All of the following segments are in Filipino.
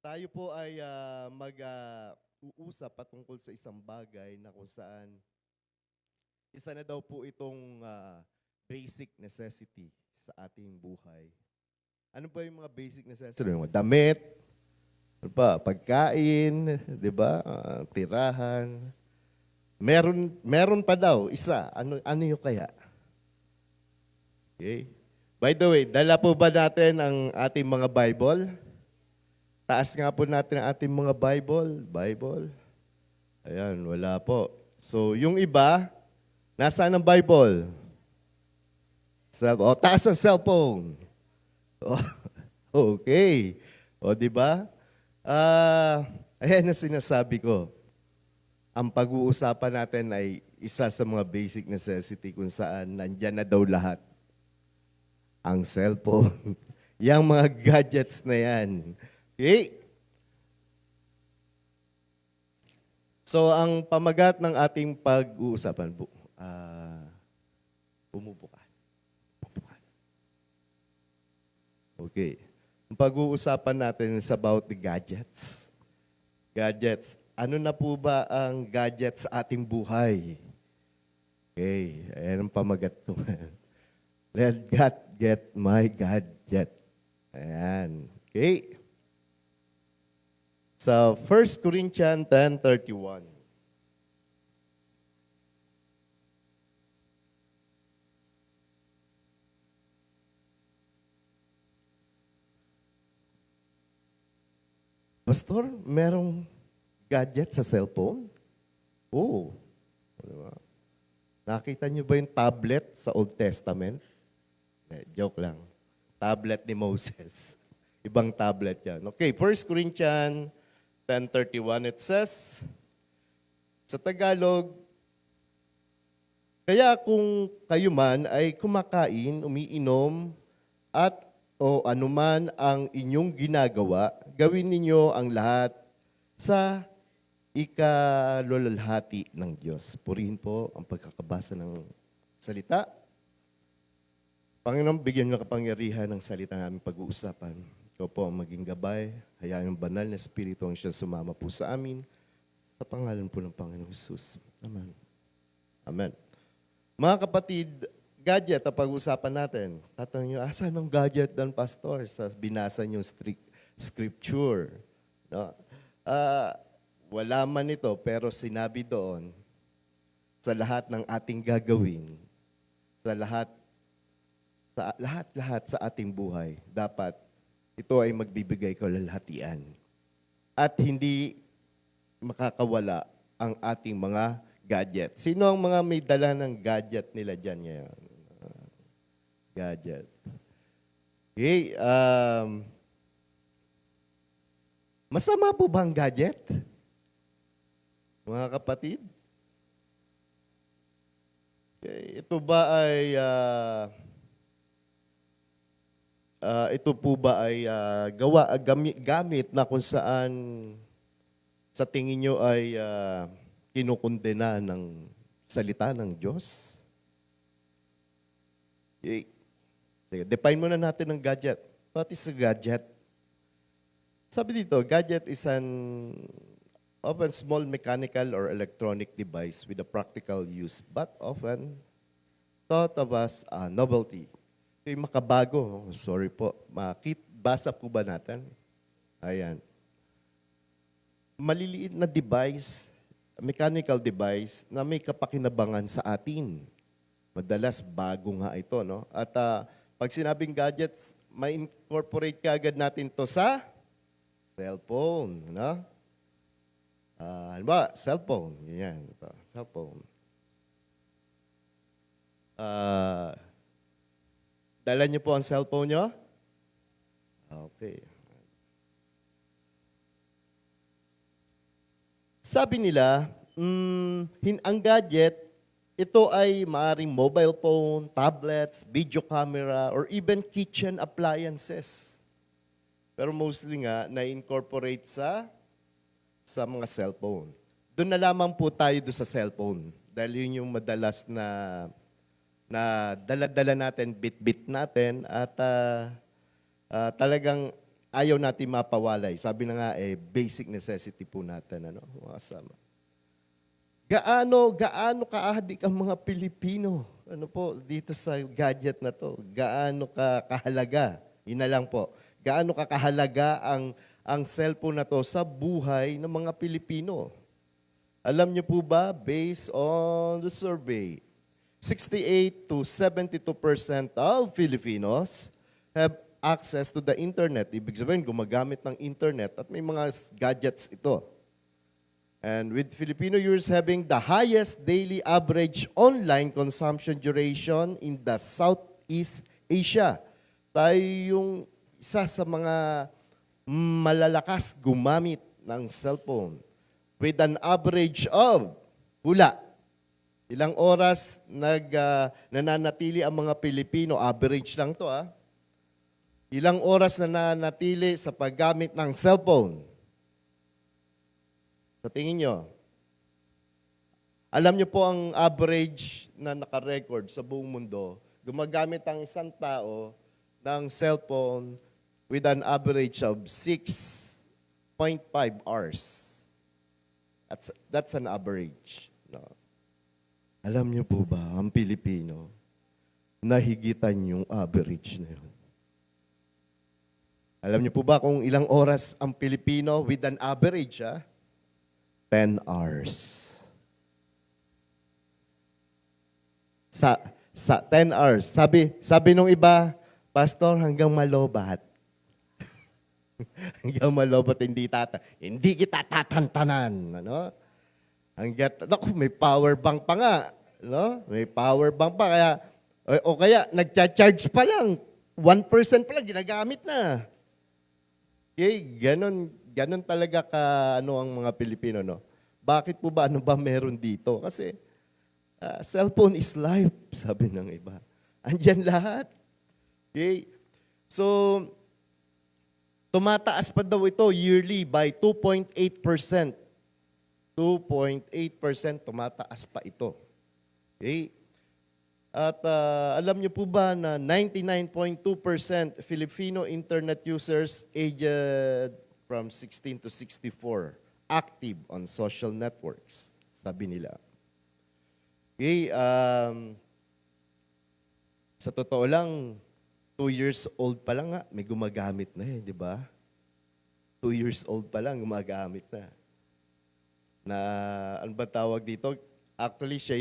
Tayo po ay mag-uusap patungkol sa isang bagay na kung saan isa na daw po itong basic necessity sa ating buhay. Ano ba yung mga basic necessity? Yung mga damit, ano pa, pagkain, di ba? Tirahan. Meron pa daw, isa. Ano yung kaya? Okay. By the way, dala po ba natin ang ating mga Bible? Taas nga po natin ang ating mga Bible. Ayan, wala po. So, yung iba, nasaan ang Bible? Taas ang cellphone. Okay. O, di ba? Ayan ang sinasabi ko. Ang pag-uusapan natin ay isa sa mga basic necessity kung saan nandyan na daw lahat. Ang cellphone. Yang mga gadgets na yan. Okay? So, ang pamagat ng ating pag-uusapan po, bumubukas. Okay. Ang pag-uusapan natin is about the gadgets. Gadgets. Ano na po ba ang gadgets sa ating buhay? Okay. Ayan ang pamagat ko. Let God get my gadget. Ayan. Okay. Sa 1 Corinthians 10:31. Pastor, merong gadget sa cellphone? Oo. Diba? Nakita niyo ba yung tablet sa Old Testament? Joke lang. Tablet ni Moses. Ibang tablet yan. Okay, 1 Corinthians 10:31, it says, sa Tagalog, kaya kung kayo man ay kumakain, umiinom, at o anuman ang inyong ginagawa, gawin ninyo ang lahat sa ikalulalhati ng Diyos. Purihin po ang pagkakabasa ng salita. Panginoon, bigyan niyo ng kapangyarihan ng salita namin pag-uusapan. Ikaw po ang maging gabay. Hayaan yung banal na Espiritu ang siya sumama po sa amin. Sa pangalan po ng Panginoong Jesus. Amen. Amen. Mga kapatid, gadget ang pag-uusapan natin. Tatanong nyo, asan ang gadget doon, Pastor? Sa binasa nyo scripture. No? Wala man ito, pero sinabi doon, sa lahat ng ating gagawin, sa lahat sa ating buhay, dapat ito ay magbibigay kaluwalhatian. At hindi makakawala ang ating mga gadget. Sino ang mga may dala ng gadget nila dyan ngayon? Gadget. Okay, masama po ba ang gadget? Mga kapatid? Okay, ito ba ay ito po ba ay gamit na kung saan sa tingin nyo ay kinukundena ng salita ng Diyos? Okay. Sige, define muna natin ng gadget. What is a gadget? Sabi dito, gadget is an often small mechanical or electronic device with a practical use, but often thought of as a novelty. Ito yung makabago. Sorry po. Basa po ba natin? Ayan. Maliliit na device, mechanical device na may kapakinabangan sa atin. Madalas bago nga ito, no? At pag sinabing gadgets, may incorporate ka agad natin to sa cellphone, no? Ano ba? Cellphone. Yan. Ito. Cellphone. Dala niyo po ang cellphone niyo? Okay. Sabi nila, ang gadget, ito ay maaaring mobile phone, tablets, video camera, or even kitchen appliances. Pero mostly nga, na-incorporate sa mga cellphone. Doon na lamang po tayo doon sa cellphone. Dahil yun yung madalas na dala-dala natin, bit-bit natin, at talagang ayaw natin mapawalay. Sabi na nga, basic necessity po natin, ano, mga kasama. Gaano kaadik ang mga Pilipino? Ano po, dito sa gadget na to? Gaano kahalaga? Yun na lang po. Gaano kahalaga ang cellphone na to sa buhay ng mga Pilipino? Alam niyo po ba, based on the survey, 68 to 72% of Filipinos have access to the internet. Ibig sabihin, gumagamit ng internet at may mga gadgets ito. And with Filipino users having the highest daily average online consumption duration in the Southeast Asia. Tayo yung isa sa mga malalakas gumamit ng cellphone with an average of, hula, ilang oras nananatili ang mga Pilipino, average lang to ilang oras nananatili sa paggamit ng cellphone? Sa tingin nyo, alam nyo po ang average na nakarecord sa buong mundo, gumagamit ang isang tao ng cellphone with an average of 6.5 hours. That's an average. No? Alam nyo po ba, ang Pilipino, nahigitan yung average na yun. Alam niyo po ba kung ilang oras ang Pilipino with an average, 10 hours. Sa 10 hours. Sabi nung iba, Pastor, hanggang malobat. Hanggang malobat, hindi kita tatantanan. Ano? May power bank pa nga. No? May power bank pa. Kaya nagcha-charge pa lang. 1% pa lang, ginagamit na. Okay, ganon talaga ang mga Pilipino, no? Bakit po ba, ano ba meron dito? Kasi cellphone is life, sabi ng iba. Andyan lahat. Okay? So, tumataas pa daw ito yearly by 2.8%. 2.8% tumataas pa ito. Okay? At alam niyo po ba na 99.2% Filipino internet users aged from 16 to 64 active on social networks, sabi nila. Okay, sa totoo lang, 2 years old pa lang may gumagamit na di ba? 2 years old pa lang gumagamit na. Ano ba tawag dito? Actually, siya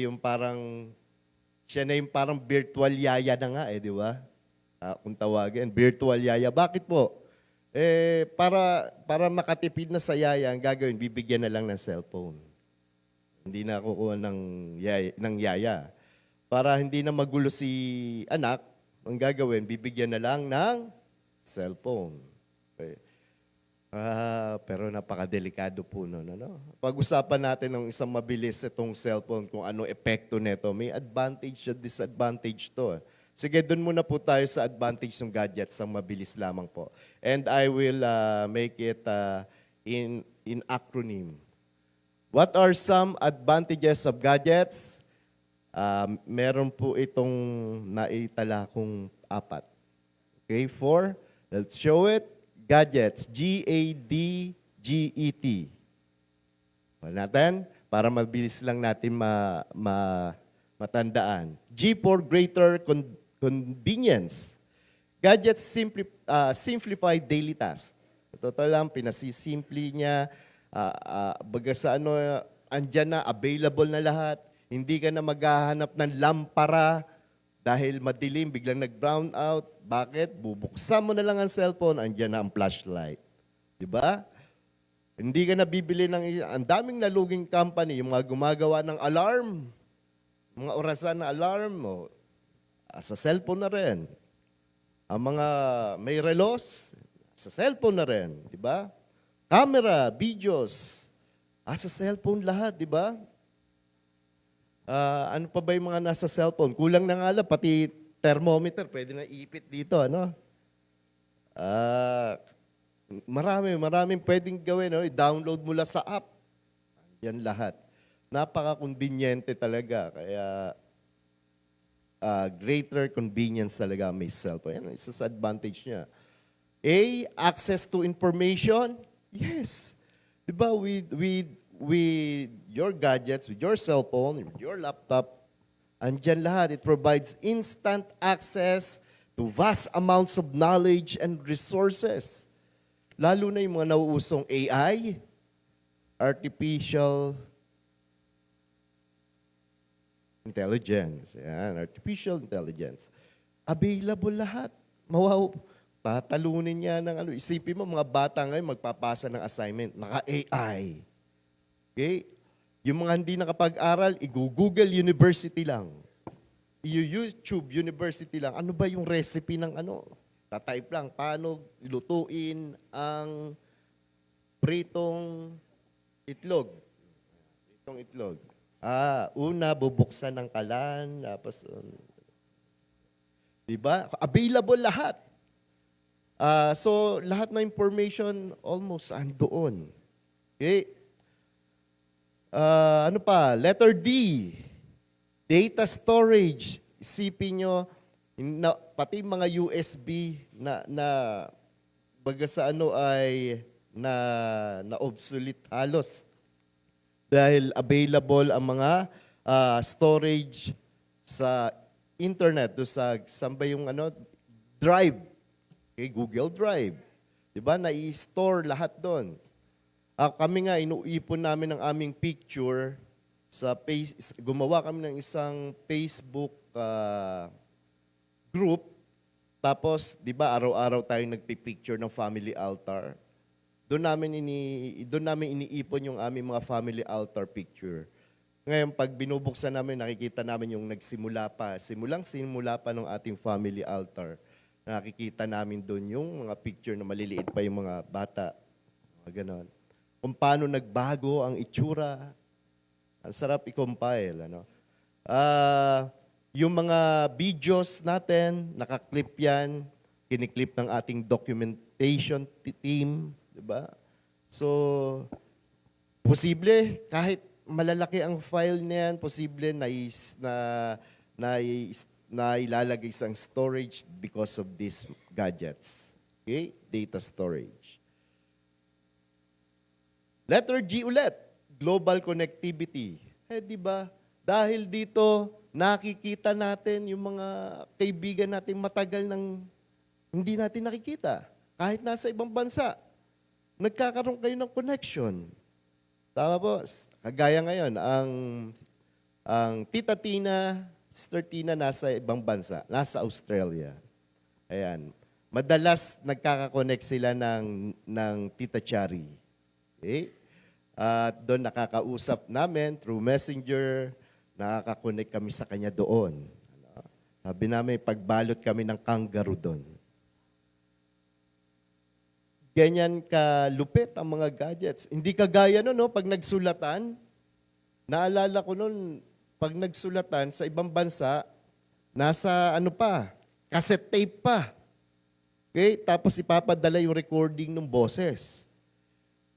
na yung parang virtual yaya na nga di ba? Kung tawagin, virtual yaya. Bakit po? Para makatipid na sa yaya, ang gagawin, bibigyan na lang ng cellphone. Hindi na kukuha ng yaya. Para hindi na magulo si anak, ang gagawin, bibigyan na lang ng cellphone. Okay. Pero napakadelikado po nun. Ano? Pag-usapan natin ng isang mabilis itong cellphone, kung ano epekto nito. May advantage at disadvantage to. Sige, dun muna po tayo sa advantage ng gadgets, ang mabilis lamang po. And I will make it in acronym. What are some advantages of gadgets? Meron po itong naitala kong 4. Okay, 4. Let's show it. Gadgets, G-A-D-G-E-T. Natin, para mabilis lang natin matandaan. G for greater convenience. Gadgets simplify daily tasks. Totoo lang, pinasisimple niya. Baga sa andyan na, available na lahat. Hindi ka na maghahanap ng lampara dahil madilim, biglang nag-brown out. Bakit? Bubuksan mo na lang ang cellphone, andyan na ang flashlight. Diba? Hindi ka na bibili ang daming naluging company, yung mga gumagawa ng alarm, mga orasan na alarm, sa cellphone na rin. Ang mga may relos, sa cellphone na rin. Diba? Camera, videos, sa cellphone lahat, diba? Ano pa ba yung mga nasa cellphone? Kulang na nga lang, pati thermometer, pwede na ipit dito, ano? Maraming pwedeng gawin, no? I-download mo lang sa app. Yan lahat. Napaka-conveniente talaga, kaya greater convenience talaga may cellphone. Yan, isa sa advantage niya. Access to information. Yes. Diba, with your gadgets, with your cellphone, with your laptop, andyan lahat. It provides instant access to vast amounts of knowledge and resources. Lalo na yung mga nauusong AI, artificial intelligence. Yan, artificial intelligence. Available lahat. Tatalunin niya ng ano. Isipin mo, mga bata ngayon magpapasa ng assignment. Naka-AI. Okay? Yung mga hindi nakapag-aral, i-Google University lang. I-YouTube University lang. Ano ba yung recipe ng ano? Tatype lang, paano lutuin ang pritong itlog. Pritong itlog. Una, bubuksan ng kalan, tapos, diba? Available lahat. So, lahat ng information almost andoon. Okay? Ano pa? Letter D. Data storage. Isipin nyo, pati mga USB na baga sa ano ay na obsolete halos. Dahil available ang mga storage sa internet, do sa saan ba yung ano, drive. Okay, Google Drive. 'Di ba? Na-i-store lahat doon. Kami nga inuipon namin ang aming picture sa gumawa kami ng isang Facebook group. Tapos, 'di ba, araw-araw tayong nagpi-picture ng family altar. Doon namin iniipon yung aming mga family altar picture. Ngayon, pag binubuksan namin, nakikita namin yung simula pa ng ating family altar. Nakikita namin doon yung mga picture na maliliit pa yung mga bata. Mga ganon. Kung paano nagbago ang itsura. Ang sarap i-compile. Ano? Yung mga videos natin, nakaklip yan. Kiniklip ng ating documentation team. Diba? So, posible, kahit malalaki ang file niyan, posible na ilalagay sa storage because of these gadgets. Okay? Data storage. Letter G ulit, global connectivity. Di ba? Dahil dito, nakikita natin yung mga kaibigan natin matagal nang hindi natin nakikita. Kahit nasa ibang bansa. Nagkakaroon kayo ng connection. Tama po? Kagaya ngayon, ang Tita Tina, Sister Tina nasa ibang bansa, nasa Australia. Ayan. Madalas nagkakakonect sila ng Tita Chari. Okay? At doon nakakausap namin through Messenger, nakakakonect kami sa kanya doon. Sabi namin, pagbalot kami ng kangaroo doon. Ganyan kalupit ang mga gadgets. Hindi kagaya no, pag nagsulatan, naalala ko noon, pag nagsulatan sa ibang bansa, nasa cassette tape pa. Okay? Tapos ipapadala yung recording ng boses.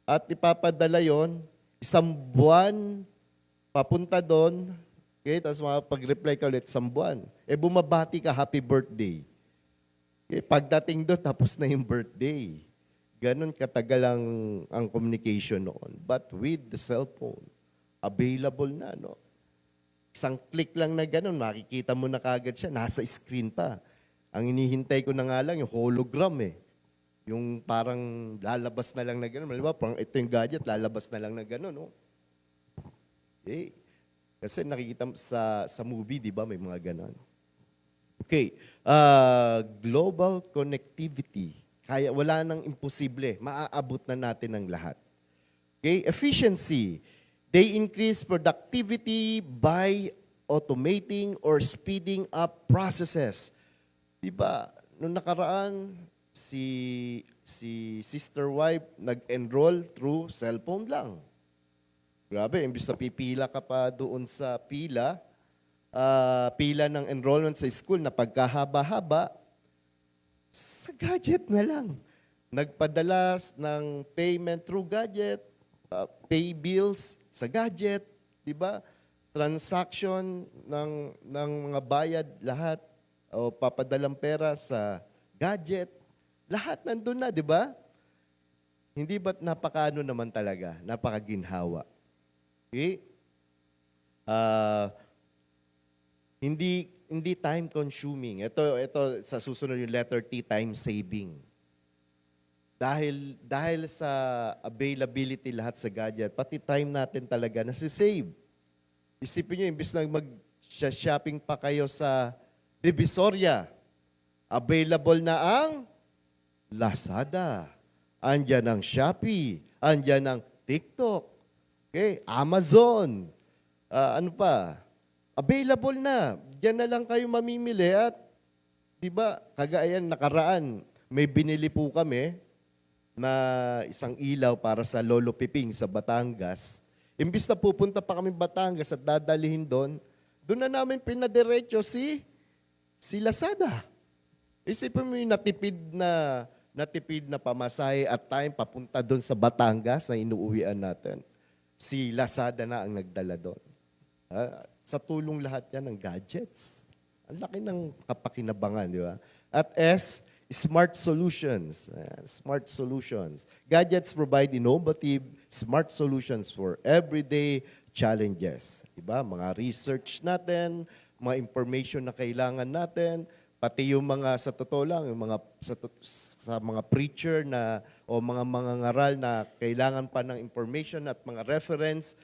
At ipapadala yon, 1 buwan, papunta doon, okay? Tapos pag-reply ka ulit, 1 buwan. Bumabati ka, happy birthday. Okay? Pagdating doon, tapos na yung birthday. Ganon katagal ang communication noon. But with the cellphone, available na, no? Isang click lang na ganon, makikita mo na kagad siya, nasa screen pa. Ang inihintay ko na nga lang, yung hologram Yung parang lalabas na lang na ganon. Diba? Parang ito yung gadget, lalabas na lang na ganon, no? Okay. Kasi nakikita sa movie, di ba, may mga ganon. Okay. Global connectivity. Kaya wala nang imposible. Maaabot na natin ang lahat. Okay? Efficiency. They increase productivity by automating or speeding up processes. Diba, nung nakaraan, si Sister Wife nag-enroll through cellphone lang. Grabe, imbis na pipila ka pa doon sa pila ng enrollment sa school na pagkahaba-haba, sa gadget na lang. Nagpadala ng payment through gadget, pay bills sa gadget, di ba? Transaction ng mga bayad lahat o papadalang pera sa gadget. Lahat nandun na, di ba? Hindi ba't napakaano naman talaga? Napakaginhawa. Okay? Ah, hindi time consuming. Ito sa susunod yung letter T, time saving. Dahil sa availability lahat sa gadget, pati time natin talaga nasi-save. Isipin niyo, imbis na mag-shopping pa kayo sa Divisoria, available na ang Lazada. Andyan ang Shopee. Andyan ang TikTok. Okay? Amazon. Ano pa? Available na. Diyan na lang kayo mamimili at, di ba, kagaya nakaraan, may binili po kami na isang ilaw para sa Lolo Piping sa Batangas. Imbis na pupunta pa kami Batangas at dadalihin doon na namin pinadiretso si Lazada. Isipin mo yung natipid na pamasahe at time papunta doon sa Batangas na inuuwian natin. Si Lazada na ang nagdala doon. Sa tulong lahat yan ng gadgets. Ang laki ng kapakinabangan, di ba? At S, smart solutions. Smart solutions. Gadgets provide innovative, smart solutions for everyday challenges. Diba? Mga research natin, mga information na kailangan natin, pati yung mga sa totoo lang, yung mga sa mga preacher na o mga ngaral na kailangan pa ng information at mga reference,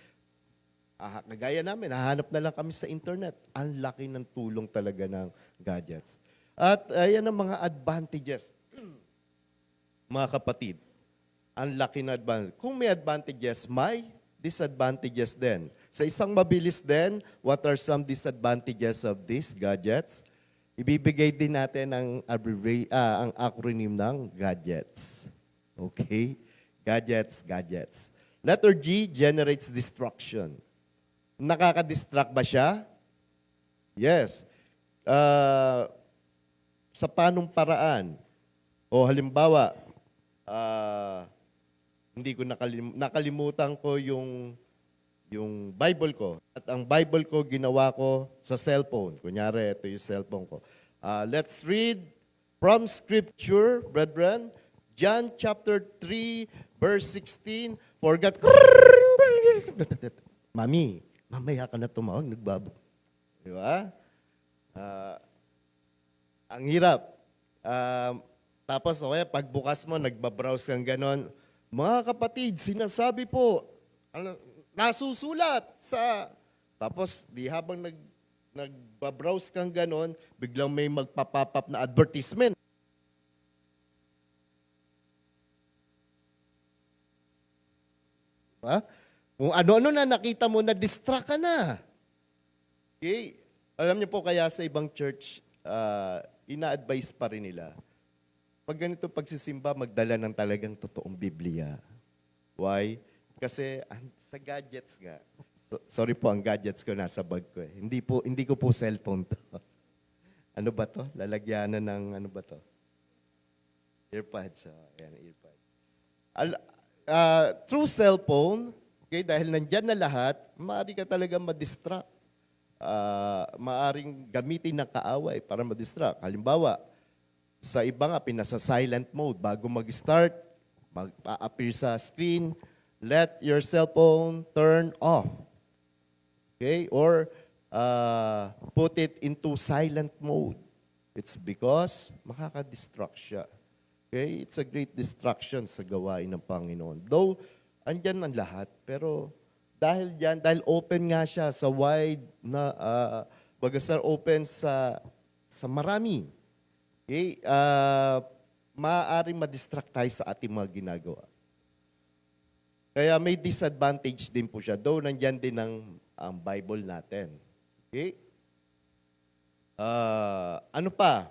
kagaya namin, hahanap na lang kami sa internet. Ang laki ng tulong talaga ng gadgets. At ayan ang mga advantages. Mga kapatid, ang laki na advantage. Kung may advantages, may disadvantages din. Sa isang mabilis din, what are some disadvantages of these gadgets? Ibibigay din natin ang acronym ng gadgets. Okay? Gadgets. Letter G generates destruction. Nakaka-distract ba siya? Yes. Sa panong paraan? O halimbawa, hindi ko nakalimutan ko yung Bible ko. At ang Bible ko ginawa ko sa cellphone. Kunyari, ito yung cellphone ko. Let's read from Scripture, brethren. John chapter 3, verse 16. Forgot. Mami, mamaya ka na tumawag, nagbabo. Di ba? Ang hirap. Tapos, okay, pagbukas mo, nagbabrowse kang ganon. Mga kapatid, sinasabi po, nasusulat sa... Tapos, di habang nagbabrowse kang ganon, biglang may magpa-pop up na advertisement. Diba? Kung ano-ano na nakita mo, na-distract ka na. Okay? Alam niyo po, kaya sa ibang church, ina-advise pa rin nila. Pag ganito pagsisimba, magdala ng talagang totoong Biblia. Why? Kasi sa gadgets nga, sorry po, ang gadgets ko nasa bag ko. Hindi ko po cellphone to. Ano ba to? Lalagyanan ng ano ba to? Earpods. Ayan, earpods. Through cellphone, okay, dahil nandyan na lahat, maaari ka talaga ma-distract. Maaring gamitin ng kaaway para ma-distract. Halimbawa, sa iba nga, pinasa silent mode. Bago mag-start, mag-appear sa screen, let your cellphone turn off. Okay? Or put it into silent mode. It's because makaka-distract siya. Okay? It's a great distraction sa gawain ng Panginoon. Though, andyan ang lahat, pero dahil open nga siya sa wide na, open sa marami. Okay? Maaaring ma-distract tayo sa ating mga ginagawa. Kaya may disadvantage din po siya. Though nandyan din ang Bible natin. Okay? Ano pa?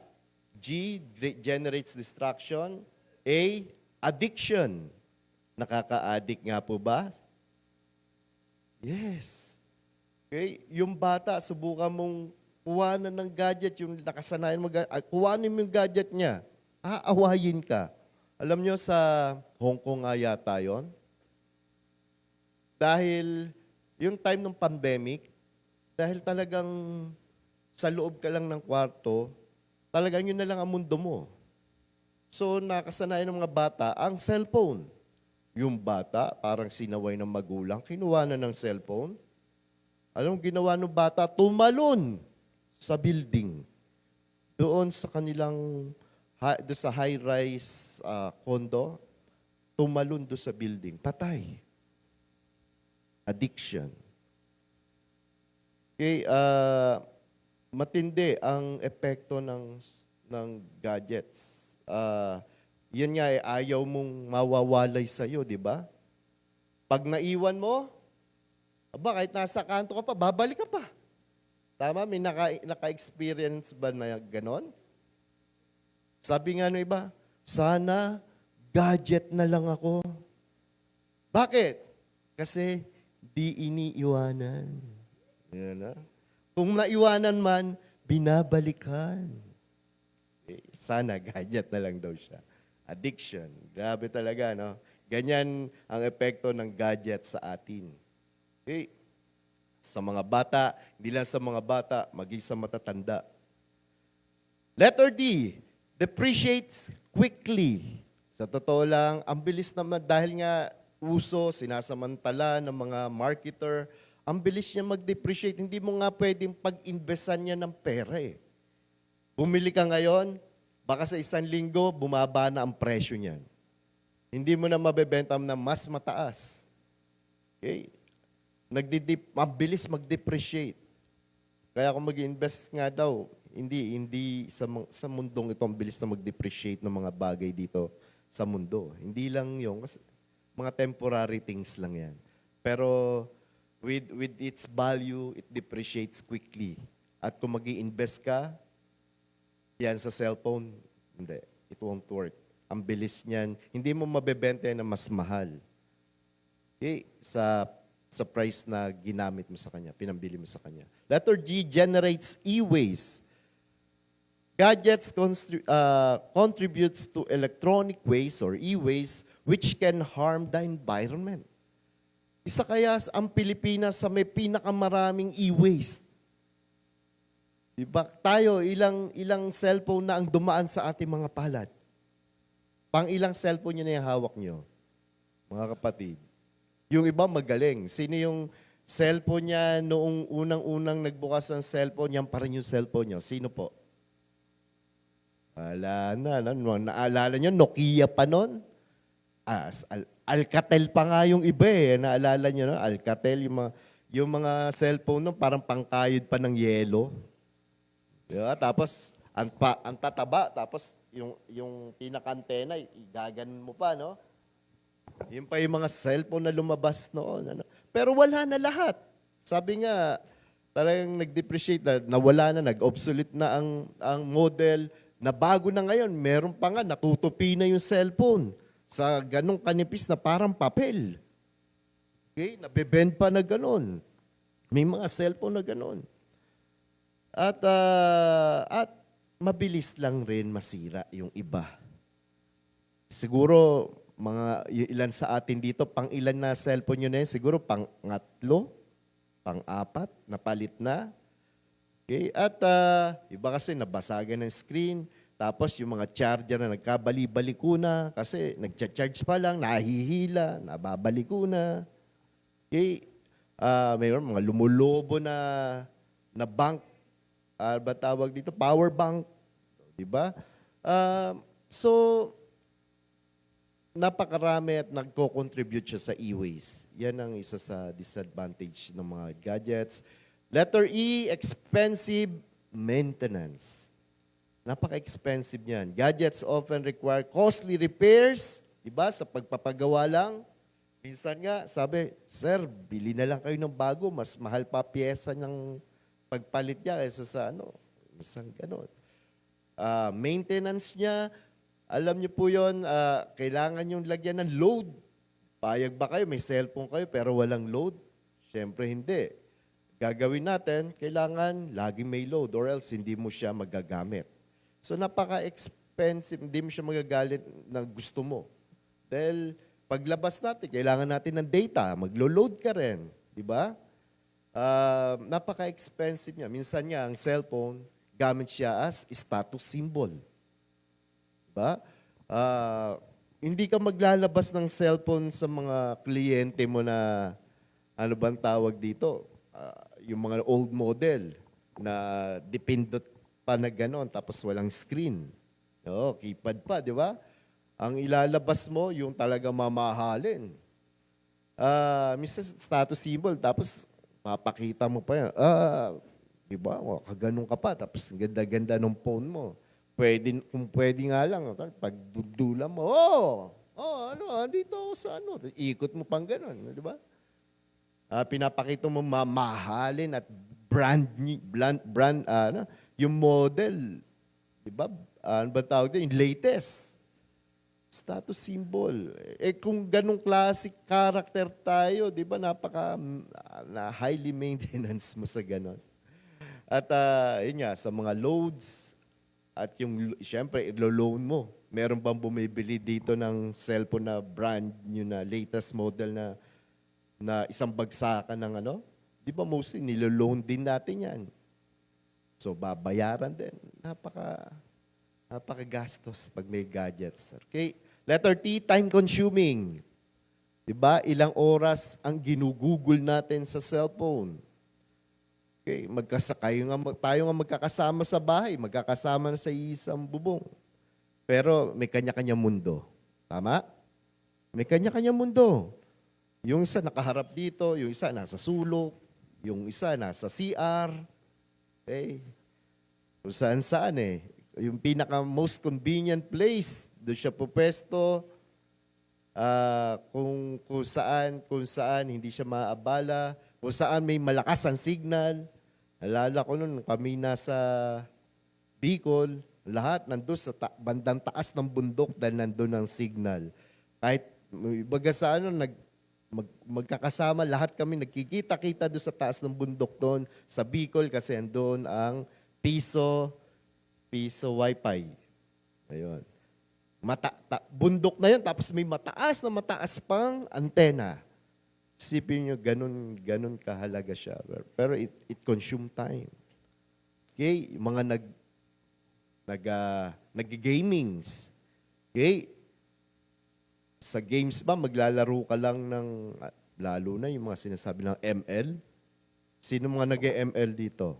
G, generates distraction. A, addiction. Nakaka-addict nga po ba? Yes. Okay? Yung bata, subukan mong kuhanan ng gadget, yung nakasanayan mo, kuhanin mo yung gadget niya. Aawayin ka. Alam nyo, sa Hong Kong nga yata yun. Dahil yung time ng pandemic, dahil talagang sa loob ka lang ng kwarto, talagang yun na lang ang mundo mo. So nakasanayan ng mga bata ang cellphone. Yung bata, parang sinaway ng magulang, kinuha na ng cellphone. Alam mo, ginawa ng bata, tumalon sa building. Doon sa kanilang, doon sa high-rise condo, tumalon doon sa building. Patay. Addiction. Okay, matindi ang epekto ng gadgets. Yun nga, ayaw mong mawawalay sa'yo, di ba? Pag naiwan mo, kahit nasa kanto ka pa, babalik ka pa. Tama? May naka-experience ba na ganon? Sabi nga no iba, sana gadget na lang ako. Bakit? Kasi di iniiwanan. Yan na. Kung naiwanan man, binabalikan. Sana gadget na lang daw siya. Addiction. Grabe talaga, no? Ganyan ang epekto ng gadget sa atin. Okay? Sa mga bata, hindi lang sa mga bata, maging sa matatanda. Letter D, depreciates quickly. Sa totoo lang, ang bilis naman dahil nga uso, sinasamantala ng mga marketer, ang bilis niya mag-depreciate. Hindi mo nga pwedeng pag-investan niya ng pera eh. Bumili ka ngayon, baka sa 1 linggo, bumaba na ang presyo niyan. Hindi mo na mabebenta na mas mataas. Okay? Mabilis mag-depreciate. Kaya kung mag-invest nga daw, hindi sa mundong ito ang bilis na mag-depreciate ng mga bagay dito sa mundo. Hindi lang yung, kasi mga temporary things lang yan. Pero with its value, it depreciates quickly. At kung mag-i-invest ka, yan sa cellphone, hindi. It won't work. Ang bilis niyan, hindi mo mabebenta na mas mahal. Okay? Sa price na ginamit mo sa kanya, pinambili mo sa kanya. Letter G generates e-waste. Gadgets contributes to electronic waste or e-waste which can harm the environment. Isa kaya ang Pilipinas sa may pinakamaraming e-waste. Diba? Tayo, ilang cellphone na ang dumaan sa ating mga palad. Pang ilang cellphone yun na yung hawak nyo, mga kapatid. Yung iba magaling. Sino yung cellphone niya noong unang-unang nagbukas ng cellphone, yan pa rin yung cellphone niyo? Sino po? Wala na. Naalala niyo, Nokia pa noon? Alcatel pa nga yung iba eh. Naalala niyo, no? Alcatel, yung mga cellphone noon, parang pangkayod pa ng yelo. Diba? Tapos, ang tataba, tapos yung pinaka-antena, igaganon mo pa, no? Yun pa yung mga cellphone na lumabas noon. Ano? Pero wala na lahat. Sabi nga, talagang nag-depreciate na, nawala na, nag-obsolete na ang model, na bago na ngayon, meron pa nga, natutupi na yung cellphone sa ganong kanipis na parang papel. Okay? Nabebend pa na ganon. May mga cellphone na ganon. At mabilis lang rin masira yung iba. Siguro, ilan sa atin dito, pang ilan na cellphone nyo na yun? Siguro pang-3, pang-4, napalit na. Okay? At iba kasi nabasagan ng screen, tapos yung mga charger na nagkabali-baliko na, kasi nagcha-charge pa lang, nahihila, nababaliko na. Okay? Mayroon mga lumulobo na bank, ba tawag dito? Power bank. Diba? So, napakarami at nagko-contribute siya sa e-waste. Yan ang isa sa disadvantage ng mga gadgets. Letter E, expensive maintenance. Napaka-expensive niyan. Gadgets often require costly repairs, diba? Sa pagpapagawa lang. Minsan nga, sabi, sir, bili na lang kayo ng bago, mas mahal pa pyesa ng pagpalit niya kaysa sa minsan ganon. Maintenance niya, alam niyo po yun, kailangan yung lagyan ng load. Payag ba kayo? May cellphone kayo pero walang load? Siyempre hindi. Gagawin natin, kailangan laging may load or else hindi mo siya magagamit. So napaka-expensive, hindi mo siya magagalit na gusto mo. Dahil paglabas natin, kailangan natin ng data, maglo-load ka rin. Di ba? Napaka-expensive niya. Minsan nga, ang cellphone, gamit siya as status symbol. Diba? Hindi ka maglalabas ng cellphone sa mga kliyente mo na, ano bang tawag dito? Yung mga old model na dipindot pa na gano'n, tapos walang screen. Oo, keypad pa, di ba? Ang ilalabas mo, yung talaga mamahalin. Mr. Status symbol, tapos papakita mo pa yan. Di ba? O, kaganon ka pa, tapos ang ganda-ganda ng phone mo. Pwede, kung pwede nga lang, pagdudula mo, dito ako sa ano, ikot mo pang ganon, di ba? Pinapakita mo mamahalin at yung model, di ba? Ano ba tawag din? Yung latest. Status symbol. Kung ganong classic character tayo, di ba, na highly maintenance mo sa ganon. At yun nga, sa mga loads, at yung, siyempre, ilo-loan mo. Meron bang bumibili dito ng cellphone na brand new na latest model na isang bagsakan ng ano? Di ba mostly nilo-loan din natin yan. So, babayaran din. Napakagastos pag may gadgets. Okay? Letter T, time consuming. Diba? Ilang oras ang ginugugol natin sa cellphone. Okay, tayo nga magkakasama sa bahay, magkakasama na sa isang bubong. Pero may kanya-kanya mundo. Tama? May kanya-kanya mundo. Yung isa nakaharap dito, yung isa nasa sulok, yung isa nasa CR. Okay? Kung saan-saan eh. Yung pinaka most convenient place, doon siya pupesto. Kung saan hindi siya maabala, kung saan may malakas ang signal. Alala ko noon, kami nasa Bicol, lahat nandun sa bandang taas ng bundok dahil nandun ang signal. Kahit baga sa ano, magkakasama, lahat kami nagkikita-kita doon sa taas ng bundok doon sa Bicol kasi andun ang piso wifi. Ayun. Bundok na yun, tapos may mataas pang antena. Isipin nyo, ganun kahalaga siya. Pero it consume time. Okay? Mga nag-gamings. Okay? Sa games ba, maglalaro ka lang ng, lalo na yung mga sinasabi ng ML. Sino mga nag-ML dito?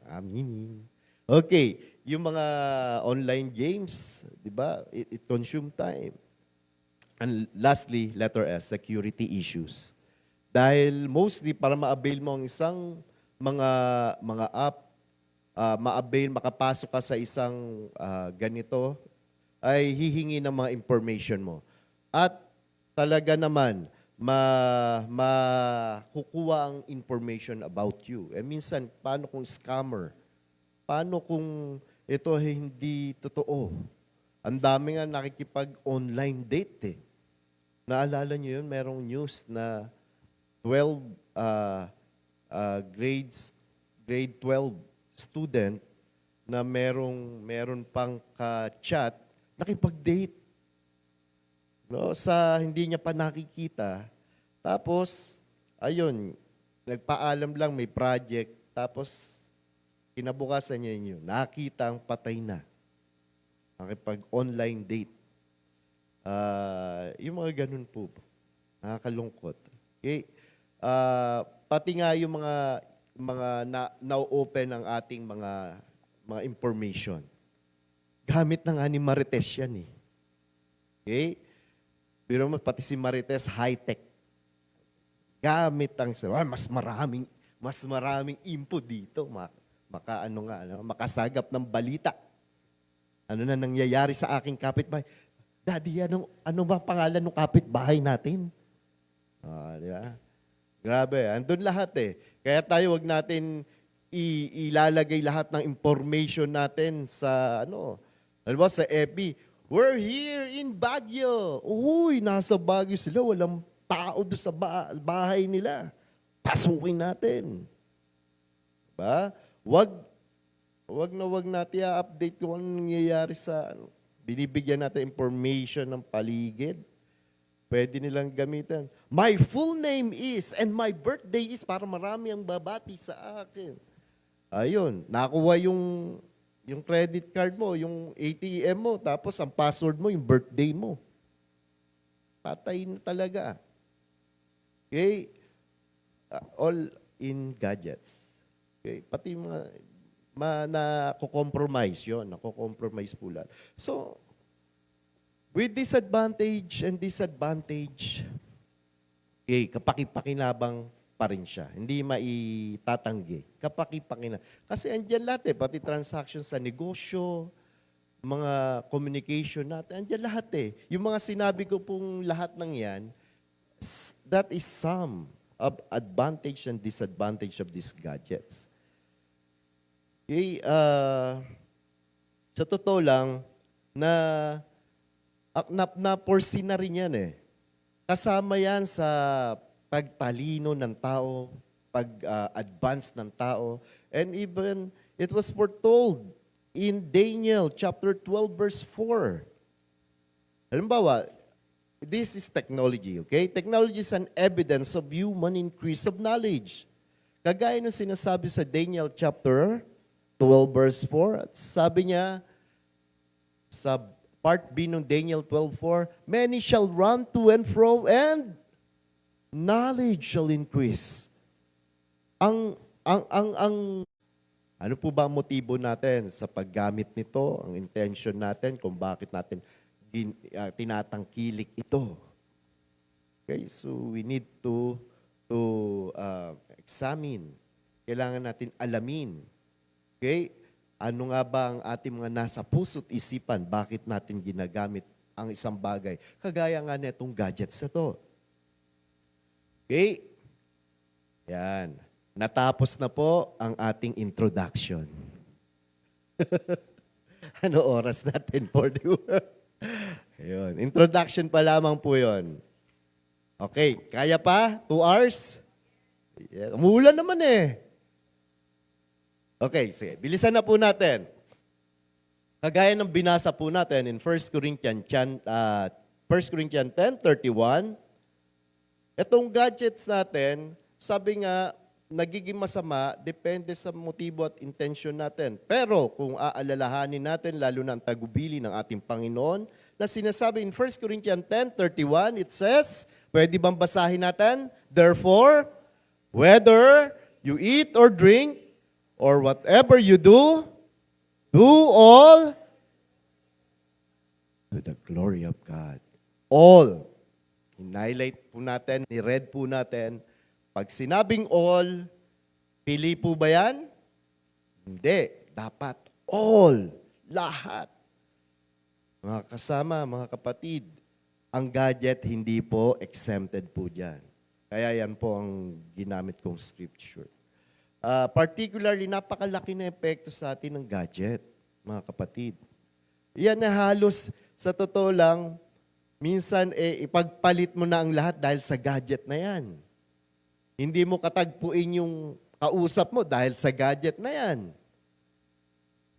Aminin. Okay, yung mga online games, di ba? It consume time. And lastly, letter S, security issues. Dahil mostly para ma-avail mo ang isang mga app, makapasok ka sa isang ganito, ay hihingi ng mga information mo. At talaga naman, makukuha ang information about you. Minsan, paano kung scammer? Paano kung ito hindi totoo? Ang dami nga nakikipag-online date eh. Naalala nyo yun, merong news na 12 grade 12 student na meron pang ka-chat, nakipag-date. No, sa hindi niya pa nakikita. Tapos, ayun, nagpaalam lang may project. Tapos, kinabukasan niya yun. Nakita ang patay na. Nakipag-online date. Yung mga ganun po. Nakakalungkot. Okay? Pati nga yung mga na-open ang ating mga information. Gamit na nga ni Marites yan eh. Okay? Pero pati si Marites, high-tech. Gamit ang mas maraming info dito. Makasagap ng balita. Ano na nangyayari sa aking kapitbahay? Daddy, ano ba pangalan ng kapitbahay natin? Di ba? Grabe, andun lahat eh. Kaya tayo wag natin ilalagay lahat ng information natin sa halimbawa sa FB. We're here in Baguio. Uy, nasa Baguio sila. Walang tao doon sa bahay nila. Pasukin natin. Diba? Wag natin i-update kung anong nangyayari sa binibigyan natin information ng paligid. Pwede nilang gamitan. My full name is, and my birthday is, para marami ang babati sa akin. Ayun, nakuha yung yung credit card mo, yung ATM mo, tapos ang password mo, yung birthday mo. Patay na talaga. Okay? All in gadgets. Okay? Pati mga nako-compromise yun. Nako-compromise po lahat. So, with disadvantage and disadvantage, okay, kapaki-pakinabang pa rin siya. Hindi maitatanggi. Kapaki-pakinabang. Kasi andyan lahat pati transactions sa negosyo, mga communication natin, andyan lahat Yung mga sinabi ko pong lahat ng yan, that is some of advantage and disadvantage of these gadgets. Okay, sa totoo lang, na-foresee na rin yan Kasama yan sa pagtalino ng tao, pag-advance ng tao, and even it was foretold in Daniel chapter 12 verse 4. Halimbawa, this is technology, okay? Technology is an evidence of human increase of knowledge. Kagaya ng sinasabi sa Daniel chapter 12 verse 4, at sabi niya sa part B ng Daniel 12:4, many shall run to and fro and knowledge shall increase. Ano po ba ang motibo natin sa paggamit nito? Ang intention natin kung bakit natin tinatangkilik ito. Okay, so we need to examine. Kailangan natin alamin. Okay? Ano nga ba ang ating mga nasa puso't isipan? Bakit natin ginagamit ang isang bagay? Kagaya nga netong gadgets na to. Okay? Yan. Natapos na po ang ating introduction. Ano oras natin for the world? Ayun. Introduction pa lamang po yun. Okay. Kaya pa? 2 hours? Yeah. Umuulan naman Okay, sige. Bilisan na po natin. Kagaya ng binasa po natin in 1 Corinthians 10:31, itong gadgets natin, sabi nga, nagiging masama, depende sa motibo at intention natin. Pero kung aalalahanin natin, lalo na ang tagubili ng ating Panginoon, na sinasabi in 1 Corinthians 10:31, it says, pwede bang basahin natin? Therefore, whether you eat or drink, or whatever you do, do all to the glory of God. All. In-highlight po natin, ni-read po natin. Pag sinabing all, pili po ba yan? Hindi. Dapat all. Lahat. Mga kasama, mga kapatid, ang gadget hindi po exempted po dyan. Kaya yan po ang ginamit kong scripture. Particularly, napakalaki na epekto sa atin ng gadget, mga kapatid. Yan na halos, sa totoo lang, minsan ipagpalit mo na ang lahat dahil sa gadget na yan. Hindi mo katagpuin yung kausap mo dahil sa gadget na yan.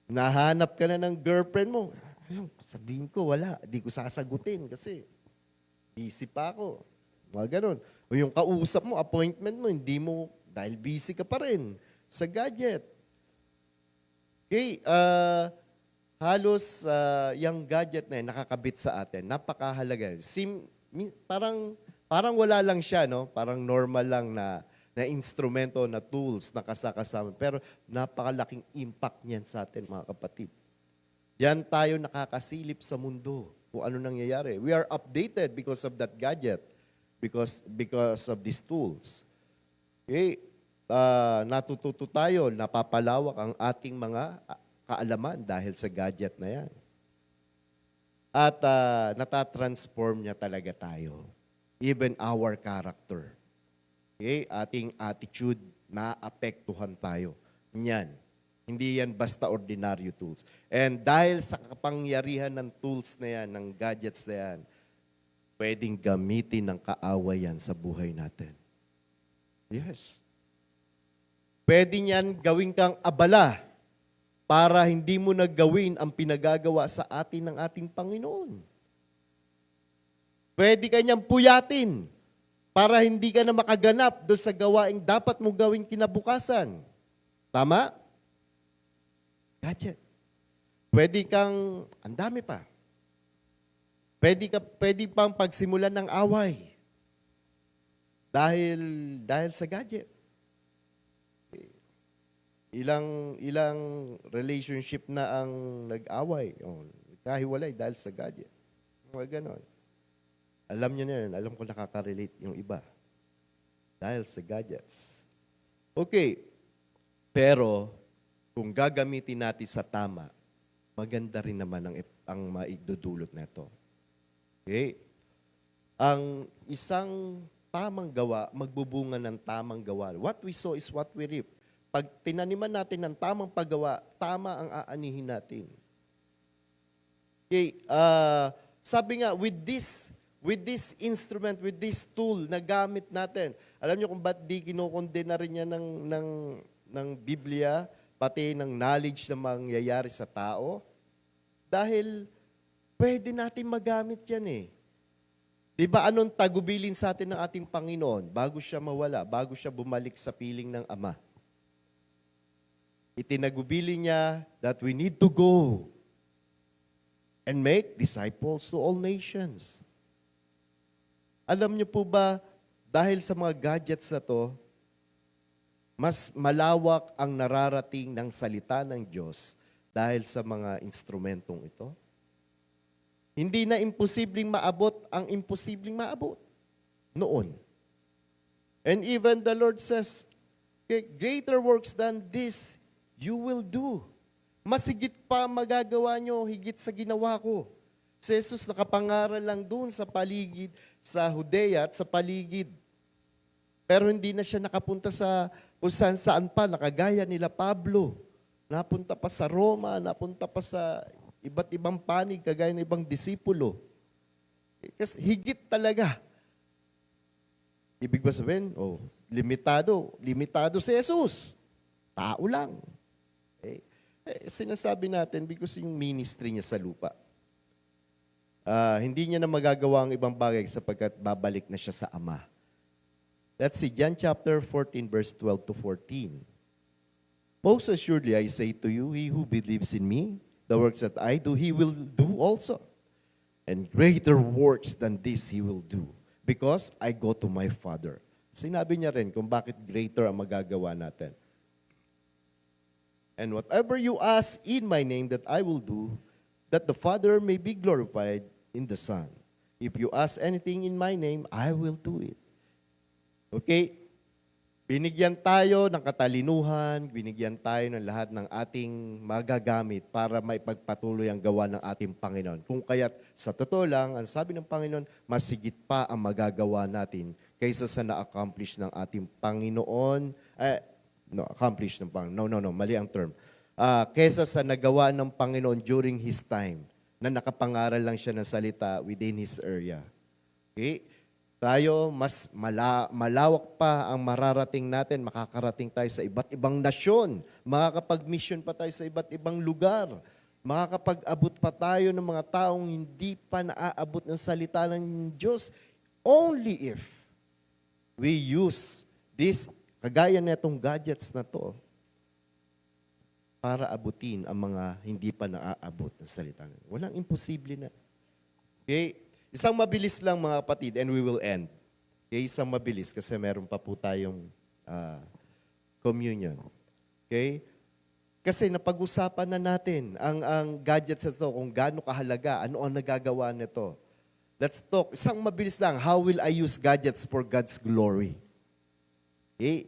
Nahanap ka na ng girlfriend mo. Sabihin ko, wala. Di ko sasagutin kasi busy pa ako. Mga ganun. O yung kausap mo, appointment mo, hindi mo, dahil busy ka pa rin sa gadget. Okay, halos yung gadget na yun, nakakabit sa atin. Napakahalaga. Parang wala lang siya, no? Parang normal lang na instrumento, na tools, na kasakasama. Pero napakalaking impact niyan sa atin, mga kapatid. Diyan tayo nakakasilip sa mundo kung ano nangyayari. We are updated because of that gadget, because of these tools. Okay, natututo tayo, napapalawak ang ating mga kaalaman dahil sa gadget na yan. At natatransform niya talaga tayo. Even our character. Okay, ating attitude, naapektuhan tayo. Yan. Hindi yan basta ordinaryo tools. And dahil sa kapangyarihan ng tools na yan, ng gadgets na yan, pwedeng gamitin ng kaaway yan sa buhay natin. Yes. Pwede niyan gawin kang abala para hindi mo nagawin ang pinagagawa sa atin ng ating Panginoon. Pwede ka niyang puyatin para hindi ka na makaganap doon sa gawaing dapat mo gawin kinabukasan. Tama? Gadget. Pwede kang, ang dami pa. Pwede pang pagsimulan ng away. Dahil sa gadget. Ilang relationship na ang nag-away. Nagkahiwalay dahil sa gadget. Mga ganon. Alam niyo na yun. Alam ko nakaka-relate yung iba. Dahil sa gadgets. Okay. Pero, kung gagamitin natin sa tama, maganda rin naman ang maidudulot nito. Okay? Ang isang tamang gawa, magbubunga ng tamang gawa. What we sow is what we reap. Pag tinaniman natin ng tamang paggawa, tama ang aanihin natin. Okay, sabi nga, with this instrument, with this tool na gamit natin, alam niyo kung ba't di kinukondena rin niya ng Biblia, pati ng knowledge na mangyayari sa tao? Dahil pwede natin magamit yan eh. Diba anong tagubilin sa atin ng ating Panginoon bago siya mawala, bago siya bumalik sa piling ng Ama? Itinagubili niya that we need to go and make disciples to all nations. Alam niyo po ba, dahil sa mga gadgets na to, mas malawak ang nararating ng salita ng Diyos dahil sa mga instrumentong ito? Hindi na imposibleng maabot ang imposibleng maabot noon. And even the Lord says, okay, greater works than this you will do. Mas higit pa magagawa nyo, higit sa ginawa ko. Si Jesus nakapangaral lang doon sa paligid, sa Judea at sa paligid. Pero hindi na siya nakapunta sa kung saan pa, nakagaya nila Pablo. Napunta pa sa Roma, napunta pa sa iba't ibang panig, kagaya ng ibang disipulo. Kasi higit talaga. Ibig ba sabihin, limitado si Jesus. Tao lang. Sinasabi natin because yung ministry niya sa lupa. Hindi niya na magagawa ang ibang bagay sapagkat babalik na siya sa Ama. Let's see, John chapter 14, verse 12 to 14. Most assuredly I say to you, he who believes in me, the works that I do, he will do also. And greater works than this he will do, because I go to my Father. Sinabi niya rin kung bakit greater ang magagawa natin. And whatever you ask in my name that I will do, that the Father may be glorified in the Son. If you ask anything in my name, I will do it. Okay? Binigyan tayo ng katalinuhan, binigyan tayo ng lahat ng ating magagamit para maipagpatuloy ang gawa ng ating Panginoon. Kung kaya't sa totoo lang, ang sabi ng Panginoon, mas higit pa ang magagawa natin kaysa sa na-accomplish ng ating Panginoon. Accomplish ng Panginoon. No, mali ang term. Kaysa sa nagawa ng Panginoon during His time, na nakapangaral lang siya ng salita within His area. Okay? Tayo, mas malawak pa ang mararating natin, makakarating tayo sa iba't ibang nasyon, makakapag-mission pa tayo sa iba't ibang lugar, makakapag-abot pa tayo ng mga taong hindi pa naaabot ng salita ng Diyos, only if we use this, kagaya netong gadgets na to, para abutin ang mga hindi pa naaabot ng salita ng Diyos. Walang imposible na. Okay? Isang mabilis lang mga kapatid, and we will end. Okay, isang mabilis kasi meron pa po tayong communion. Okay? Kasi napag-usapan na natin ang gadgets ito, kung gaano kahalaga, ano ang nagagawa nito. Let's talk. Isang mabilis lang, how will I use gadgets for God's glory? Okay?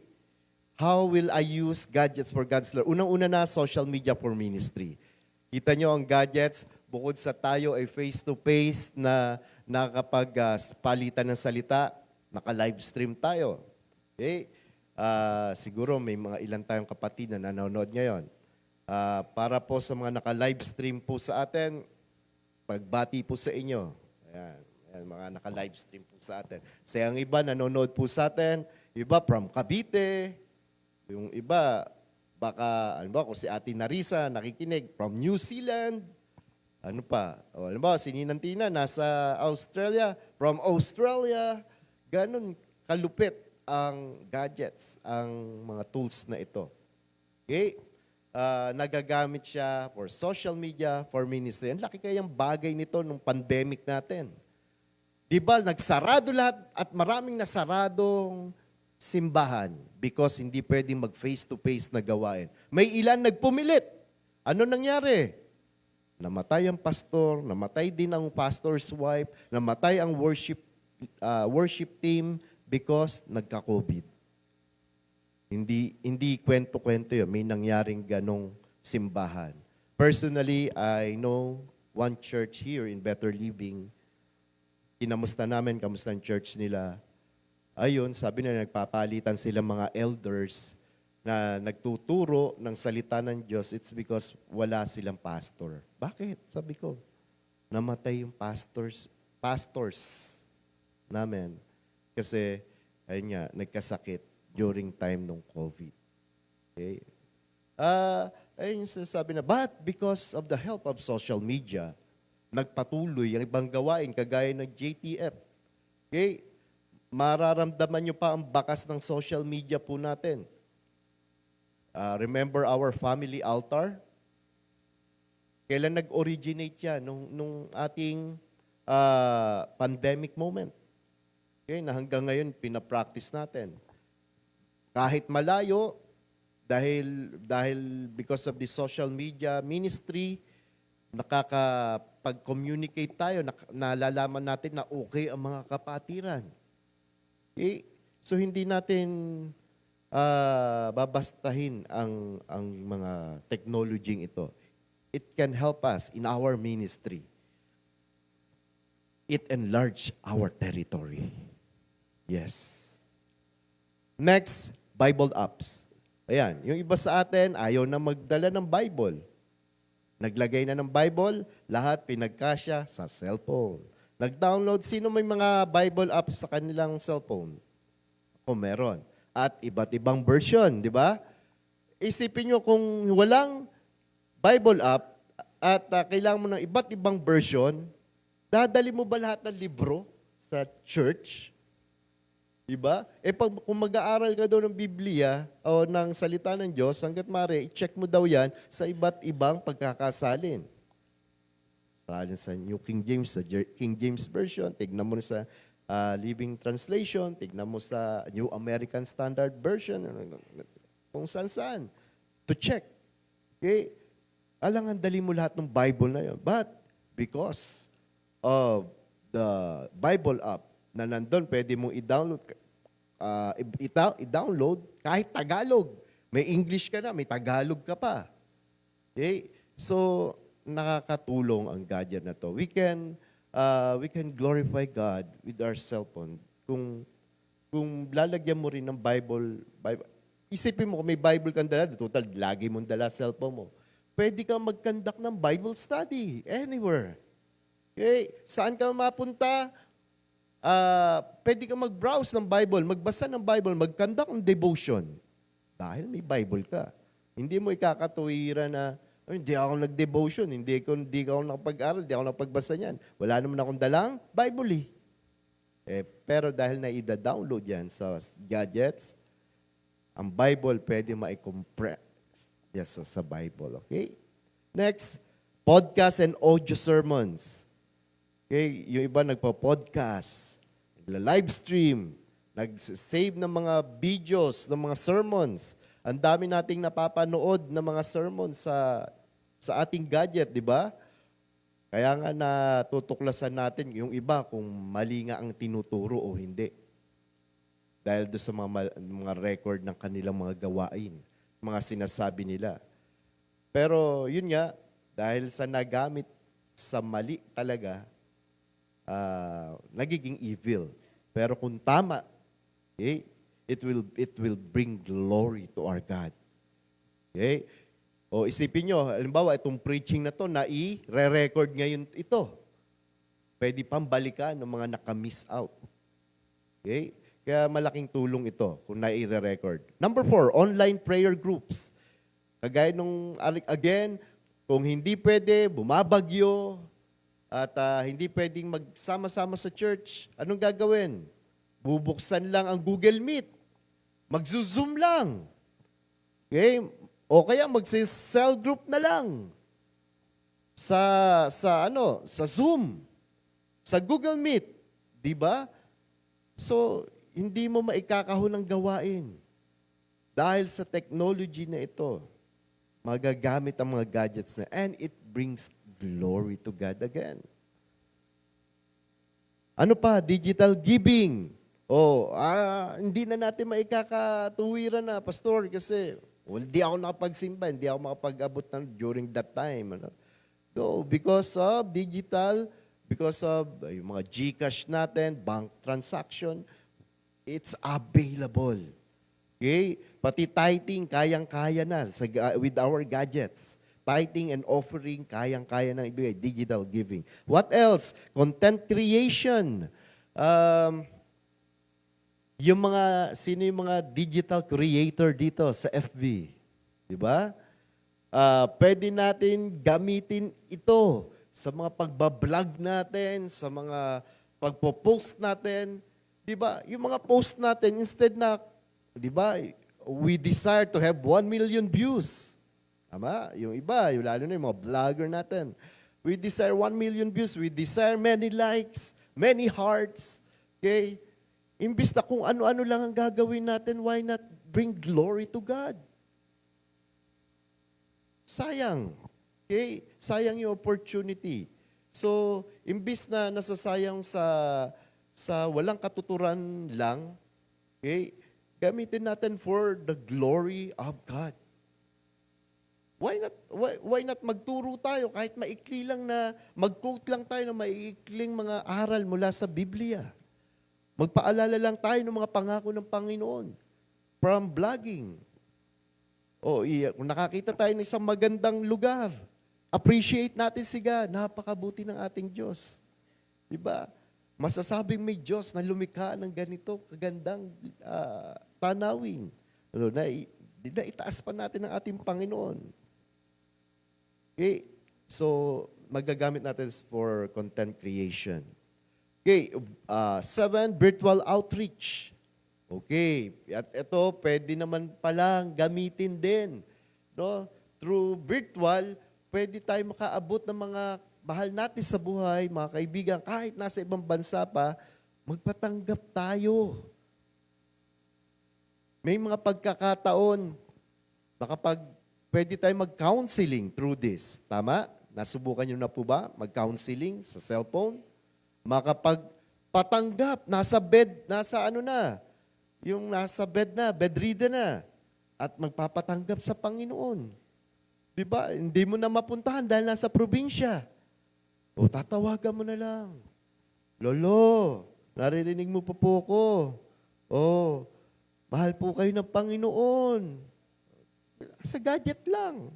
How will I use gadgets for God's glory? Unang-una na, social media for ministry. Kita nyo ang gadgets, bukod sa tayo ay face-to-face na nakapag-palitan ng salita, naka-live stream tayo. Okay? Siguro may mga ilan tayong kapatid na nanonood ngayon. Para po sa mga naka-live stream po sa atin, pagbati po sa inyo. Ayan, mga naka-live stream po sa atin. Sa ang iba nanonood po sa atin, iba from Cavite, yung iba, baka, kung si Ate Narisa nakikinig from New Zealand, ano pa? Alam ba, si Ninang Tina nasa Australia, from Australia, ganun kalupit ang gadgets, ang mga tools na ito. Okay? nagagamit siya for social media, for ministry. Ang laki kayang bagay nito nung pandemic natin. Di ba, nagsarado lahat at maraming nasaradong simbahan because hindi pwedeng mag face-to-face na gawain. May ilan nagpumilit. Ano nangyari? Namatay ang pastor, namatay din ang pastor's wife, namatay ang worship team because nagka-COVID. Hindi kwento-kwento yun. May nangyaring ganong simbahan. Personally, I know one church here in Better Living. Kinamusta namin, kamusta ang church nila. Ayun, sabi na nagpapalitan sila mga elders na nagtuturo ng salita ng Diyos. It's because wala silang pastor. Bakit? Sabi ko, namatay yung pastors namin. Kasi, ayun nga, nagkasakit during time ng COVID. Okay? Ayun yung sinasabi na, but because of the help of social media, nagpatuloy ang ibang gawain kagaya ng JTF. Okay? Mararamdaman nyo pa ang bakas ng social media po natin. Remember our family altar? Kailan nag-originate yan? Nung ating pandemic moment. Okay? Na hanggang ngayon, pinapractice natin. Kahit malayo, dahil because of the social media ministry, nakakapag-communicate tayo, nalalaman natin na okay ang mga kapatiran. Okay? So hindi natin babastahin ang mga technology ito. It can help us in our ministry. It enlarge our territory. Yes. Next, Bible apps. Ayan, yung iba sa atin, ayaw na magdala ng Bible. Naglagay na ng Bible, lahat pinagkasya sa cellphone. Nag-download, sino may mga Bible apps sa kanilang cellphone? O meron. At iba't ibang version, di ba? Isipin nyo kung walang Bible app at kailangan mo ng iba't ibang version, dadali mo ba lahat ng libro sa church? Diba? Kung mag-aaral ka daw ng Biblia o ng salita ng Diyos, hanggat maaari, i-check mo daw yan sa iba't ibang pagkakasalin. Salin sa New King James, sa King James Version, tignan mo sa Living Translation, tignan mo sa New American Standard Version, kung saan-saan. To check. Okay? Alangan, dali mo lahat ng Bible na yun. But, because of the Bible app, na nandun, pwede mong i-download kahit Tagalog. May English ka na, may Tagalog ka pa. Okay? So, nakakatulong ang gadget na to. We can glorify God with our cellphone. Kung lalagyan mo rin ng Bible, isipin mo kung may Bible kang dala, total, lagi mong dala cellphone mo. Pwede kang mag-conduct ng Bible study anywhere. Okay? Saan ka mapunta? Pwede kang mag-browse ng Bible, magbasa ng Bible, mag-conduct ng devotion. Dahil may Bible ka. Hindi mo ikakatuwiran na, hindi ako nag-devotion, hindi ako nakapag-aral, hindi ako napagbasa niyan. Wala naman akong dalang Bible pero dahil na i-download yan sa gadgets, ang Bible pwede ma-compress sa Bible. Okay? Next, podcast and audio sermons. Okay, yung iba nagpa-podcast, nagla-live stream, nag-save ng mga videos, ng mga sermons. Ang dami nating napapanood ng mga sermons sa ating gadget, di ba? Kaya nga natutuklasan natin yung iba kung mali nga ang tinuturo o hindi. Dahil doon sa mga record ng kanilang mga gawain, mga sinasabi nila. Pero yun nga, dahil sa nagamit sa mali talaga, nagiging evil. Pero kung tama, okay, it will bring glory to our God. Okay? O isipin nyo, halimbawa, itong preaching na to, na i-re-record ngayon ito. Pwede pang balikan ng mga naka-miss out. Okay? Kaya malaking tulong ito kung na-i-re-record. Number 4, online prayer groups. Kagaya nung, again, kung hindi pwede, bumabagyo, at hindi pwedeng magsama-sama sa church, anong gagawin? Bubuksan lang ang Google Meet. Magzo-zoom lang. Okay? O kaya magsi-cell group na lang sa sa Zoom, sa Google Meet, 'di ba? So, hindi mo maikakahon ng gawain dahil sa technology na ito. Magagamit ang mga gadgets na and it brings glory to God again. Ano pa? Digital giving. Hindi na natin maikakatuwiran na, Pastor, kasi hindi ako nakapagsimba, hindi ako makapag-abot during that time. Ano? So, because of digital, because of yung mga GCash natin, bank transaction, it's available. Okay? Pati tithing, kayang-kaya na with our gadgets. Tithing and offering, kayang-kaya na ibigay. Digital giving. What else? Content creation. Sino yung mga digital creator dito sa FB? Diba? Pwede natin gamitin ito sa mga pagbablog natin, sa mga pagpo-post natin. Diba? Yung mga post natin, instead na, diba, we desire to have 1 million views. Tama? Yung iba, lalo na yung mga vlogger natin. We desire 1 million views. We desire many likes, many hearts. Okay? Imbis na kung ano-ano lang ang gagawin natin, why not bring glory to God? Sayang. Okay? Sayang yung opportunity. So, imbis na nasasayang sa walang katuturan lang, okay, gamitin natin for the glory of God. Why not magturo tayo kahit maikli lang na, mag-quote lang tayo ng maikling mga aral mula sa Biblia. Magpaalala lang tayo ng mga pangako ng Panginoon from vlogging. Kung nakakita tayo ng isang magandang lugar, appreciate natin si God. Napakabuti ng ating Diyos. Diba? Masasabing may Diyos na lumikha ng ganito kagandang tanawin. Na itaas pa natin ang ating Panginoon. Okay? So, magagamit natin for content creation. Okay, 7, virtual outreach. Okay, at ito pwede naman palang gamitin din. No? Through virtual, pwede tayo makaabot ng mga mahal natin sa buhay, mga kaibigan, kahit nasa ibang bansa pa, magpatanggap tayo. May mga pagkakataon, pwede tayo mag-counseling through this. Tama? Nasubukan nyo na po ba mag-counseling sa cellphone? Makapagpatanggap, nasa bed, yung nasa bed na, bedridden na, at magpapatanggap sa Panginoon. Diba? Hindi mo na mapuntahan dahil nasa probinsya. Tatawagan mo na lang. Lolo, naririnig mo po ko. Mahal po kayo ng Panginoon. Sa gadget lang.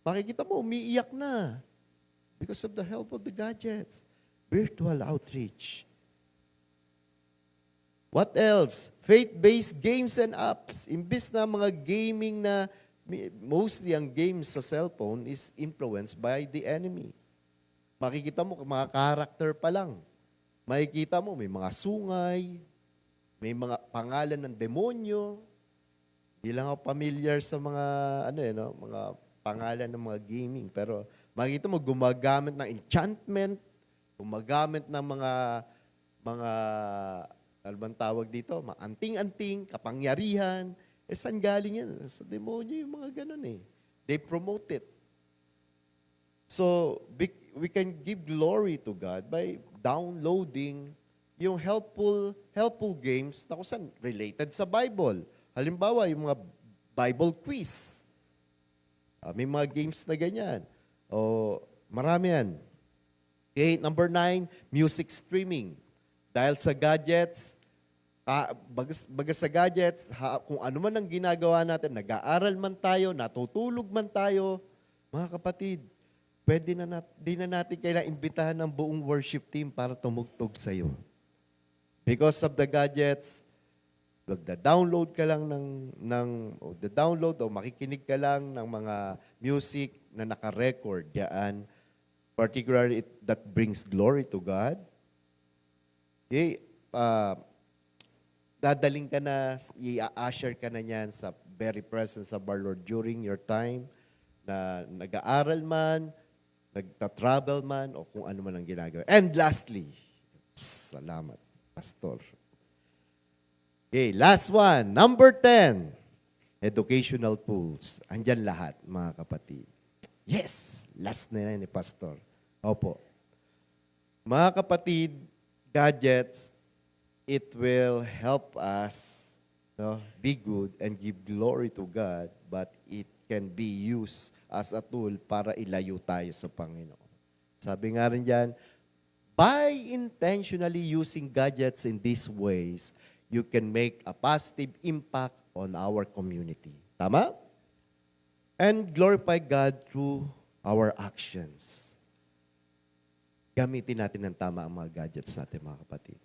Makikita mo, umiiyak na. Because of the help of the gadgets. Virtual outreach. What else? Faith-based games and apps. Imbis na mga gaming na, mostly ang games sa cellphone is influenced by the enemy. Makikita mo, mga character pa lang. Makikita mo, may mga sungay, may mga pangalan ng demonyo. Hindi lang ako familiar sa mga, mga pangalan ng mga gaming. Pero makikita mo, gumagamit ng enchantment, gumagamit ng mga ano bang tawag dito? Mga anting-anting, kapangyarihan. Saan galing yan? Sa demonyo yung mga ganun eh. They promote it. So, we can give glory to God by downloading yung helpful games na kung saan related sa Bible. Halimbawa, yung mga Bible quiz. May mga games na ganyan. Marami yan. Okay, number 9, music streaming. Dahil sa gadgets, bagas sa gadgets, kung ano man ang ginagawa natin, nag-aaral man tayo, natutulog man tayo, mga kapatid, di na natin kailangan imbitahan ng buong worship team para tumugtog sa'yo. Because of the gadgets, magda-download ka lang o makikinig ka lang ng mga music na naka-record diyan. Particularly, that brings glory to God. Okay, dadaling ka na, i-usher ka na niyan sa very presence of our Lord during your time na nag-aaral man, nagta-travel man, o kung ano man ang ginagawa. And lastly, salamat, Pastor. Okay, last one. Number 10, educational tools. Andyan lahat, mga kapatid. Yes, last na yan ni Pastor. Opo. Mga kapatid, gadgets, it will help us be good and give glory to God, but it can be used as a tool para ilayo tayo sa Panginoon. Sabi nga rin dyan, by intentionally using gadgets in these ways, you can make a positive impact on our community. Tama? And glorify God through our actions. Gamitin natin ng tama ang mga gadgets natin, mga kapatid.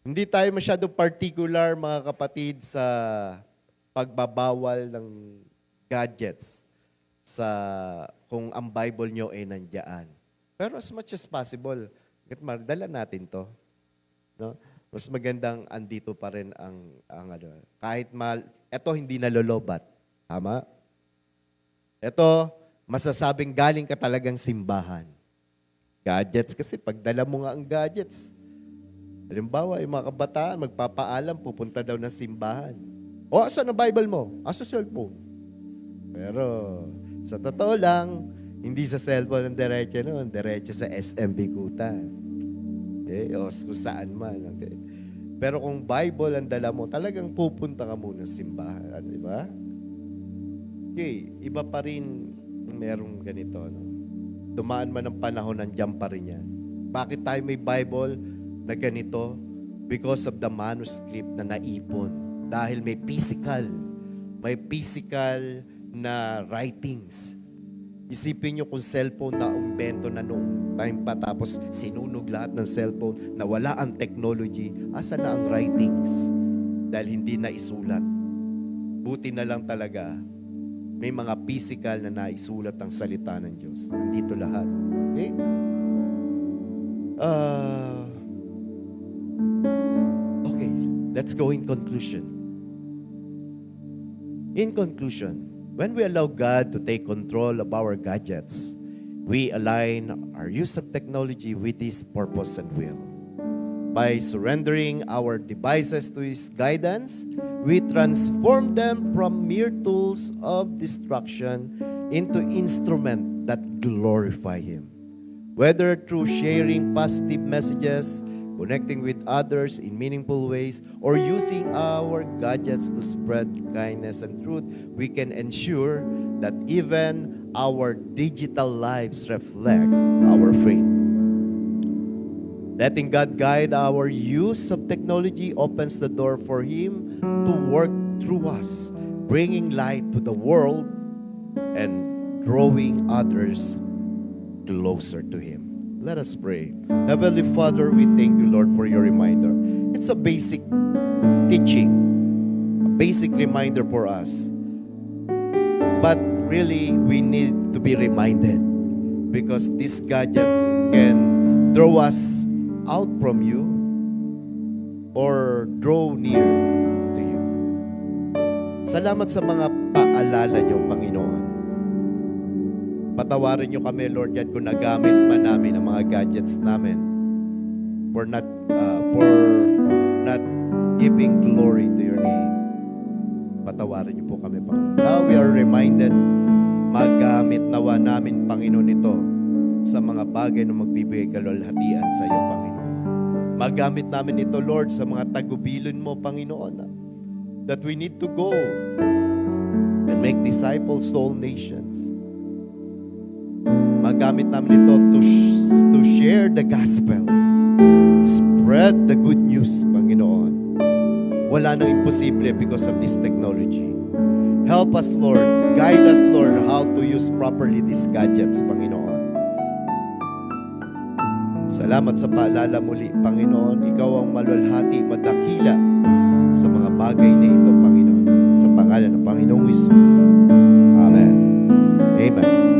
Hindi tayo masyado particular, mga kapatid, sa pagbabawal ng gadgets sa kung ang Bible nyo ay nandiyan. Pero as much as possible, dala natin to. No? Mas magandang andito pa rin ang kahit eto hindi nalolobat. Tama? Eto, masasabing galing ka talagang simbahan. Gadgets kasi, pagdala mo nga ang gadgets. Halimbawa, yung mga kabataan, magpapaalam, pupunta daw ng simbahan. O, asan ang Bible mo? Asa cellphone? Pero, sa totoo lang, hindi sa cellphone ang diretso noon, diretso sa SM Bikutan. Okay? O kung saan man. Okay? Pero kung Bible ang dala mo, talagang pupunta ka muna sa simbahan. Di ba? Okay, iba pa rin merong ganito. No? Dumaan man ang panahon, nandiyan pa rin yan. Bakit tayo may Bible na ganito? Because of the manuscript na naipon. Dahil may physical na writings. Isipin nyo kung cellphone na umbento na noong time pa, tapos sinunog lahat ng cellphone na wala ang technology, asa na ang writings? Dahil hindi na isulat. Buti na lang talaga, may mga physical na naisulat ang salita ng Diyos. Nandito lahat. Okay? Okay, let's go in conclusion. In conclusion, when we allow God to take control of our gadgets, we align our use of technology with His purpose and will. By surrendering our devices to His guidance, we transform them from mere tools of destruction into instruments that glorify Him. Whether through sharing positive messages, connecting with others in meaningful ways, or using our gadgets to spread kindness and truth, we can ensure that even our digital lives reflect our faith. Letting God guide our use of technology opens the door for Him to work through us, bringing light to the world and drawing others closer to Him. Let us pray. Heavenly Father, we thank you, Lord, for your reminder. It's a basic teaching, a basic reminder for us. But really, we need to be reminded because this gadget can draw us out from you or draw near to you. Salamat sa mga paalala niyo, Panginoon. Patawarin niyo kami, Lord God, kung nagamit man namin ang mga gadgets namin for not giving glory to your name. Patawarin niyo po kami, Panginoon. Now we are reminded, magamit nawa namin, Panginoon, ito sa mga bagay na magbibigay kalwalhatian sa iyo, Panginoon. Magamit namin ito, Lord, sa mga tagubilin mo, Panginoon, that we need to go and make disciples to all nations. Magamit namin ito to share the gospel, to spread the good news, Panginoon. Wala nang imposible because of this technology. Help us, Lord. Guide us, Lord, how to use properly these gadgets, Panginoon. Salamat sa paalala muli, Panginoon. Ikaw ang malwalhati, madakila sa mga bagay na ito, Panginoon. Sa pangalan ng Panginoong Hesus. Amen. Amen.